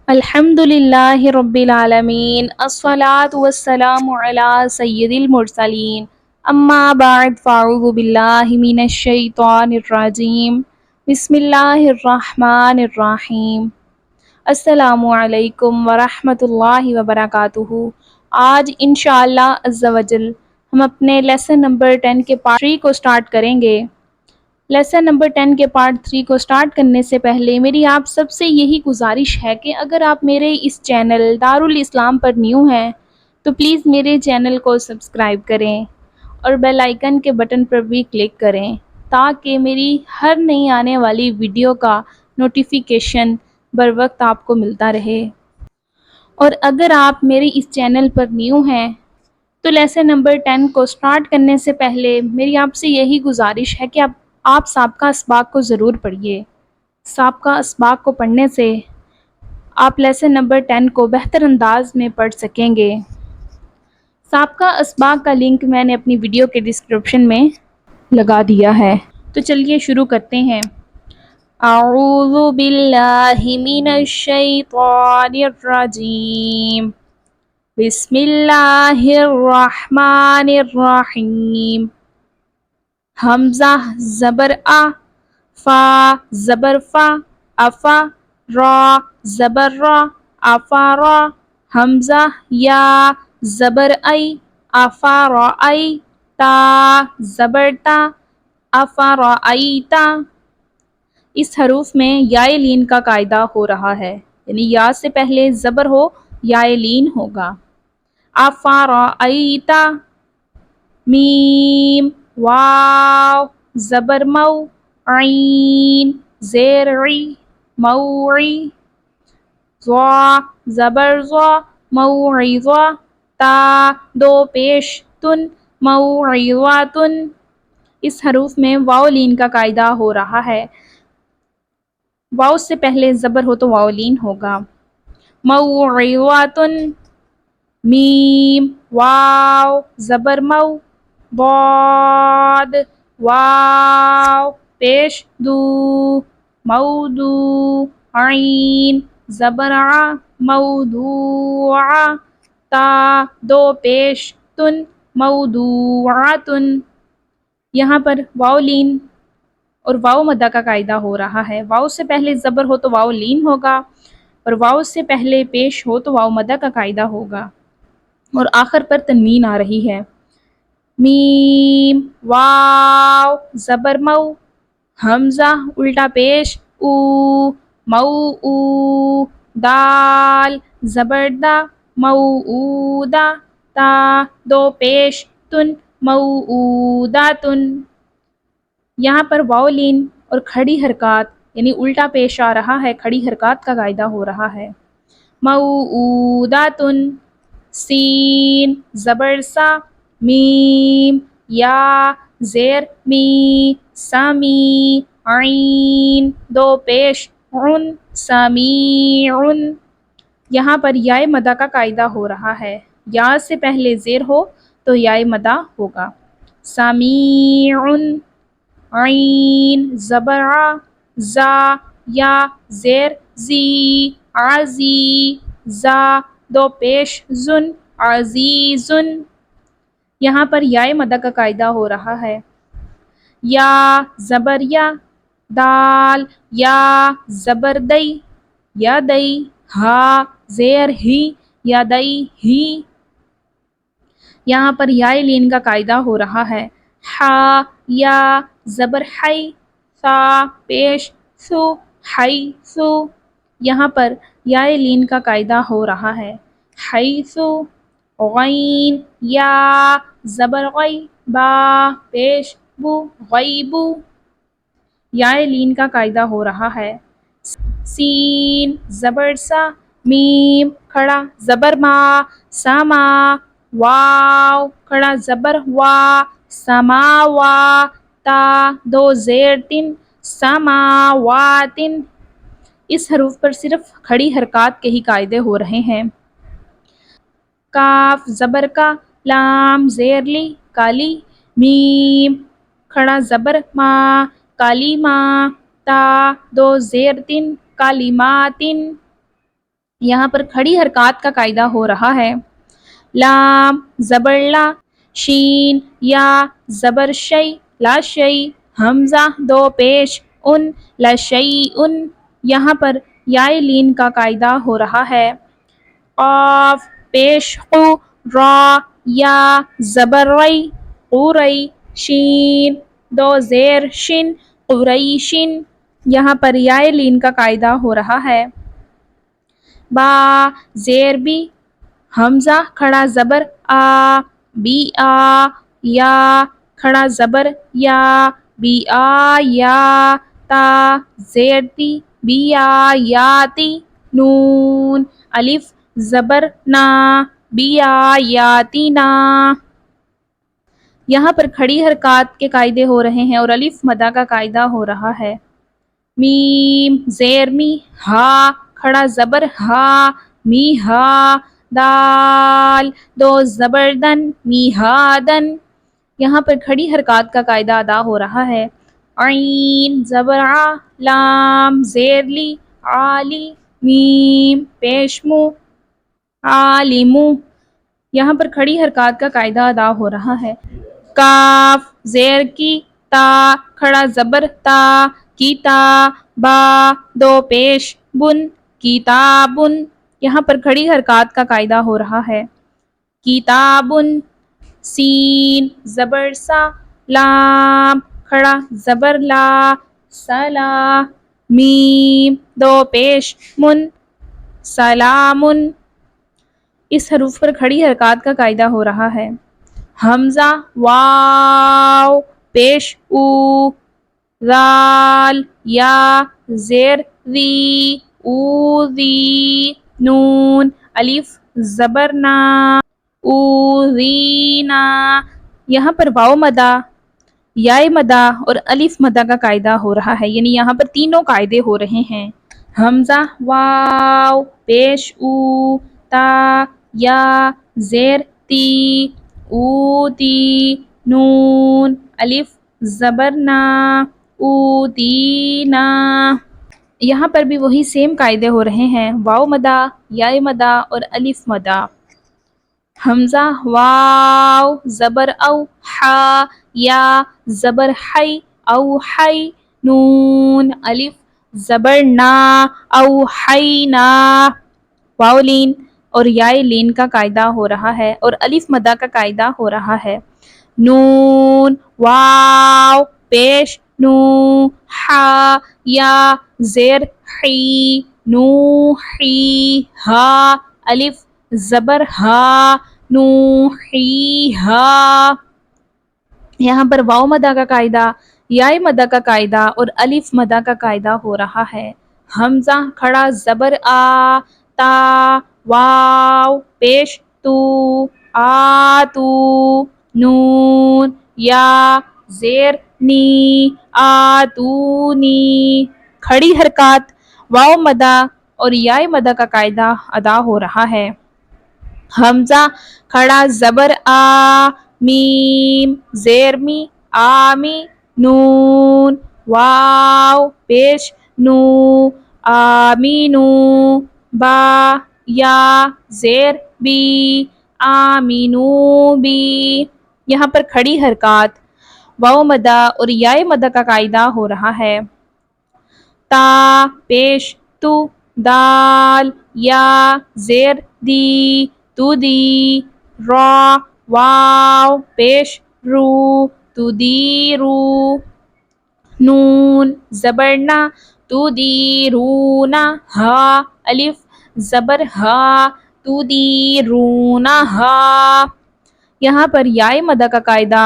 الحمدللہ رب العالمین الصلاة والسلام علی سید المرسلین اما بعد فاعوذ باللہ من الشیطان الرجیم بسم اللہ الرحمن الرحیم السلام علیکم ورحمۃ اللہ وبرکاتہ۔ آج انشاءاللہ عز و جل ہم اپنے لیسن نمبر 10 کے پارٹ 3 کو سٹارٹ کریں گے۔ لیسن نمبر 10 کے پارٹ 3 کو سٹارٹ کرنے سے پہلے میری آپ سب سے یہی گزارش ہے کہ اگر آپ میرے اس چینل دارالاسلام پر نیو ہیں تو پلیز میرے چینل کو سبسکرائب کریں اور بیل آئیکن کے بٹن پر بھی کلک کریں تاکہ میری ہر نئی آنے والی ویڈیو کا نوٹیفیکیشن بر وقت آپ کو ملتا رہے۔ اور اگر آپ میرے اس چینل پر نیو ہیں تو لیسن نمبر 10 کو سٹارٹ کرنے سے پہلے میری آپ سے یہی گزارش ہے کہ آپ سابقہ اسباق کو ضرور پڑھیے۔ سابقہ اسباق کو پڑھنے سے آپ لیسن نمبر 10 کو بہتر انداز میں پڑھ سکیں گے۔ سابقہ اسباق کا لنک میں نے اپنی ویڈیو کے ڈسکرپشن میں لگا دیا ہے۔ تو چلیے شروع کرتے ہیں۔ اعوذ باللہ من الشیطان الرجیم بسم اللہ الرحمن الرحیم۔ حمزہ زبر آ، فا زبر فا، افا، را زبر را، افارا، حمزہ یا زبر ای، افارا ای، تا زبر تا، افارا ای تا۔ اس حروف میں یائے لین کا قاعدہ ہو رہا ہے، یعنی یا سے پہلے زبر ہو یائے لین ہوگا۔ افارا ای تا، میم، واو زبر مو، عین زیر عی، موعی، ضا زبر ضا، موعظہ، تا دو پیش تن، موعظۃ۔ اس حروف میں واو لین کا قاعدہ ہو رہا ہے، واو سے پہلے زبر ہو تو واو لین ہوگا۔ موعظۃ، میم، واو زبر مو، ضاد واو پیش دو، مودو، عین زبر ع، موضوع، تا دو پیش تن، موضوعۃ۔ یہاں پر واو لین اور واو مدہ کا قاعدہ ہو رہا ہے، واو سے پہلے زبر ہو تو واو لین ہوگا اور واو سے پہلے پیش ہو تو واو مدہ کا قاعدہ ہوگا اور آخر پر تنوین آ رہی ہے۔ میم، واو زبر مو، حمزہ الٹا پیش او، موعو، دال زبر دا، موعودہ، تا دو پیش تن، موعودۃ۔ یہاں پر واو لین اور کھڑی حرکات یعنی الٹا پیش آ رہا ہے، کھڑی حرکات کا قاعدہ ہو رہا ہے۔ موعودۃ، سین زبر سا، میم، یا زیر می، سمی، عین دو پیش عن، سمیع۔ یہاں پر یائے مدہ کا قاعدہ ہو رہا ہے، یا سے پہلے زیر ہو تو یائے مدہ ہوگا۔ سمیع، عین زبر ع، زا یا زیر زی، عزی، زا دو پیش زن، عزیز۔ یہاں پر یائے مدہ کا قاعدہ ہو رہا ہے، یا زبر یا، دال یا زبر دئی، یا دئی، ہا زیر ہی، یا دئی ہی۔ یہاں پر یائے لین کا قاعدہ ہو رہا ہے، ہا یا زبر حی، ثا پیش ثو، حیثو۔ یہاں پر یائے لین کا قاعدہ ہو رہا ہے، حیثو، غین یا زبر غی، با پیش بو، غیبو۔ یائے لین کا قاعدہ ہو رہا ہے، سین زبر سا، میم کھڑا زبر ما، سما، واو کھڑا زبر وا، سماوا، تا دو زیر تن، سماوات۔ اس حروف پر صرف کھڑی حرکات کے ہی قاعدے ہو رہے ہیں۔ کاف زبر کا، لام زیر لی، کالی، میم کھڑا زبر ما، کالیما، تا دو زیر تن، کالیماتن۔ یہاں پر کھڑی حرکات کا قاعدہ ہو رہا ہے۔ لام زبر لا، شین یا زبر شی، لا شی، حمزہ دو پیش ان، لا شی ان، یہاں پر یائے لین کا قاعدہ ہو رہا ہے۔ قاف پیش قو، را یا زبر ری، قوری، شین دو زیر شن، قریشن، یہاں پر یائے لین کا قاعدہ ہو رہا ہے۔ با زیر بی، حمزہ کھڑا زبر آ، بی آ، یا کھڑا زبر یا، بی آ یا، تا زیر تی، بی آ یاتی، نون الف زبر نا، بی آ یاتینا، یہاں پر کھڑی حرکات کے قاعدے ہو رہے ہیں اور الف مدہ کا قاعدہ ہو رہا ہے۔ میم زیر می، ہا کھڑا زبر ہا، می ہا، دال دو زبر دن، می ہا دن، یہاں پر کھڑی حرکات کا قاعدہ ادا ہو رہا ہے۔ عین زبر ع، لام زیر لی، عالی، میم پیش مو، عالمو، یہاں پر کھڑی حرکات کا قاعدہ ادا ہو رہا ہے۔ کاف زیر کی، تا کھڑا زبر تا، کیتا، با دو پیش بن، کتابن، یہاں پر کھڑی حرکات کا قاعدہ ہو رہا ہے۔ کتابن، سین زبر سا، لام کھڑا زبر لا، سلا، میم دو پیش من، سلامن، اس حروف پر کھڑی حرکات کا قاعدہ ہو رہا ہے۔ حمزہ واو پیش او، ذال یا زیر ذی، اوذی، نون الف زبر نا، اوذینا، یہاں پر واو مدہ، یائے مدہ اور الف مدہ کا قاعدہ ہو رہا ہے، یعنی یہاں پر تینوں قاعدے ہو رہے ہیں۔ حمزہ واو پیش او، تا یا زیر تی، اوتی، نون الف زبر نا، اوتینا، یہاں پر بھی وہی سیم قاعدے ہو رہے ہیں، واو مدہ، یائے مدہ اور الف مدہ۔ حمزہ واو زبر او، ہا یا زبر حی، اوحی، نون الف زبر نا، اوحینا، واو لین اور یائے لین کا قاعدہ ہو رہا ہے اور الف مدہ کا قاعدہ ہو رہا ہے۔ نون واو پیش نو، ہا یا زیر حی، نوحی، ہا الف زبر ہا، نوحیہا، یہاں پر واو مدہ کا قاعدہ، یائے مدہ کا قاعدہ اور الف مدہ کا قاعدہ ہو رہا ہے۔ حمزہ کھڑا زبر آ، تا واو پیش تو، آتو، نون یا زیر نی، آتونی، کھڑی حرکات، واو مدہ اور یائے مدہ کا قاعدہ ادا ہو رہا ہے۔ حمزہ کھڑا زبر آ، میم زیر می، آمی، نون واو پیش نو، آمینو، با یا زیر بی، آمینو بی، یہاں پر کھڑی حرکات، واو مدہ اور یائے مدہ کا قاعدہ ہو رہا ہے۔ تا پیش تو، دال یا زیر دی، تو دی، را واو پیش رو، تو دی رو، نون زبر نا، تو دی رونا، ہا الف زبر ہا، تو دی رونا ہا، یہاں پر یائے مدہ کا قاعدہ،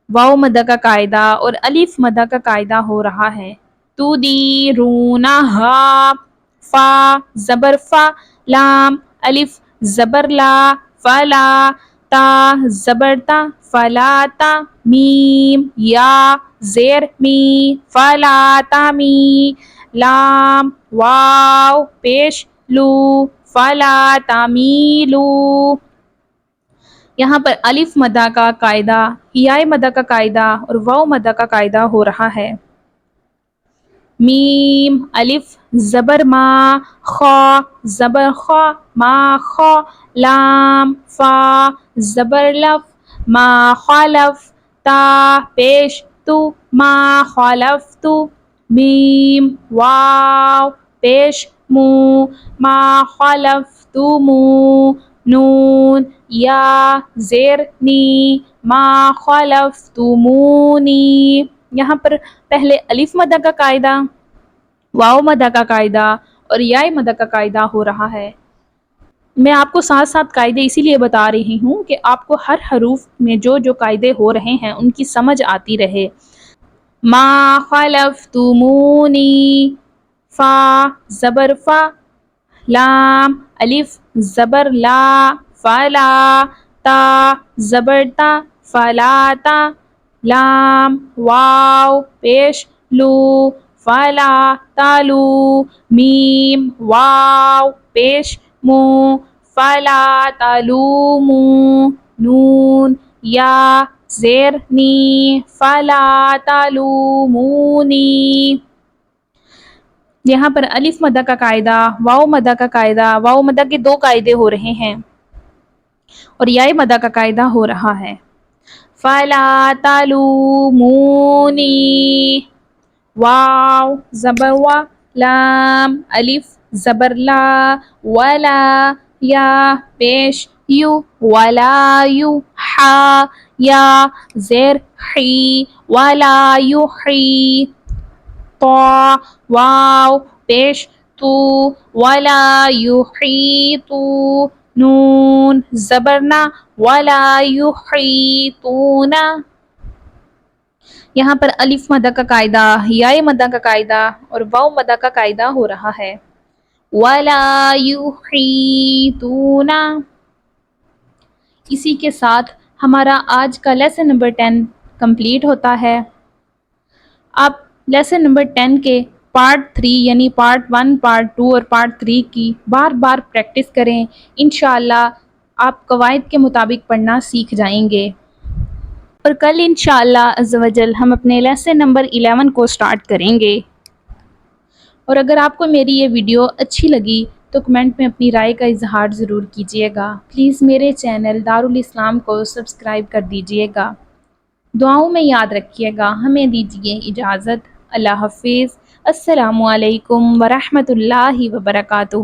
واو مدہ کا قاعدہ اور الف مدہ کا قاعدہ ہو رہا ہے۔ تو دی رونا ہا، فا زبر فا، لام الف زبر لا، فلا، تا زبر تا، فلاتا، میم یا زیر می، فلاتمی، لام واو پیش لو، فلاتمیلو، یہاں پر الف مدہ کا قاعدہ، یائے مدہ کا قاعدہ اور واو مدہ کا قاعدہ ہو رہا ہے۔ میم الف زبر ما، خا زبر خا ما خا، لام فا زبر لف ما خالف، تا پیش تو ما خالف تو، میم واو پیش مو ما خالف تو مو، نون یا زیر نی ما خالف تو مونی۔ یہاں پر پہلے الف مدہ کا قاعدہ، واو مدہ کا قاعدہ اور یا مدہ کا قاعدہ ہو رہا ہے۔ میں آپ کو ساتھ ساتھ قاعدے اسی لیے بتا رہی ہوں کہ آپ کو ہر حروف میں جو جو قاعدے ہو رہے ہیں ان کی سمجھ آتی رہے۔ ما خلفتمونی، فا زبر فا، لام الف زبر لا فلا، تا زبر تا فلا تا، لام واو پیش لو فلا تالو، میم واو پیش مو فلا تلومو، نون یا زیر نی فلا تلومونی۔ یہاں پر الف مدہ کا قاعدہ، واو مدہ کا قاعدہ، واو مدہ کے دو قاعدے ہو رہے ہیں اور یا مدہ کا قاعدہ ہو رہا ہے۔ فلا تلومونی، واو زبر وا، لام الف زبر لا، ولا یا پیش یو ولا یو، حا یا زیر حی ولا یحی، طا واو پیش تو ولا یحیطو، نون زبرنا ولا یحیطون۔ یہاں پر الف مدہ کا قاعدہ، یا مدہ کا قاعدہ اور واو مدہ کا قاعدہ ہو رہا ہے۔ ولا یحیطون۔ اسی کے ساتھ ہمارا آج کا لیسن نمبر 10 کمپلیٹ ہوتا ہے۔ آپ لیسن نمبر 10 کے پارٹ 3 یعنی پارٹ 1، پارٹ 2 اور پارٹ 3 کی بار بار پریکٹس کریں، انشاءاللہ آپ قواعد کے مطابق پڑھنا سیکھ جائیں گے۔ اور کل انشاءاللہ عز و جل ہم اپنے لیسن نمبر 11 کو سٹارٹ کریں گے۔ اور اگر آپ کو میری یہ ویڈیو اچھی لگی تو کمنٹ میں اپنی رائے کا اظہار ضرور کیجیے گا۔ پلیز میرے چینل دارالاسلام کو سبسکرائب کر دیجیے گا۔ دعاؤں میں یاد رکھیے گا۔ ہمیں دیجیے اجازت۔ اللہ حافظ۔ السلام علیکم ورحمۃ اللہ وبرکاتہ۔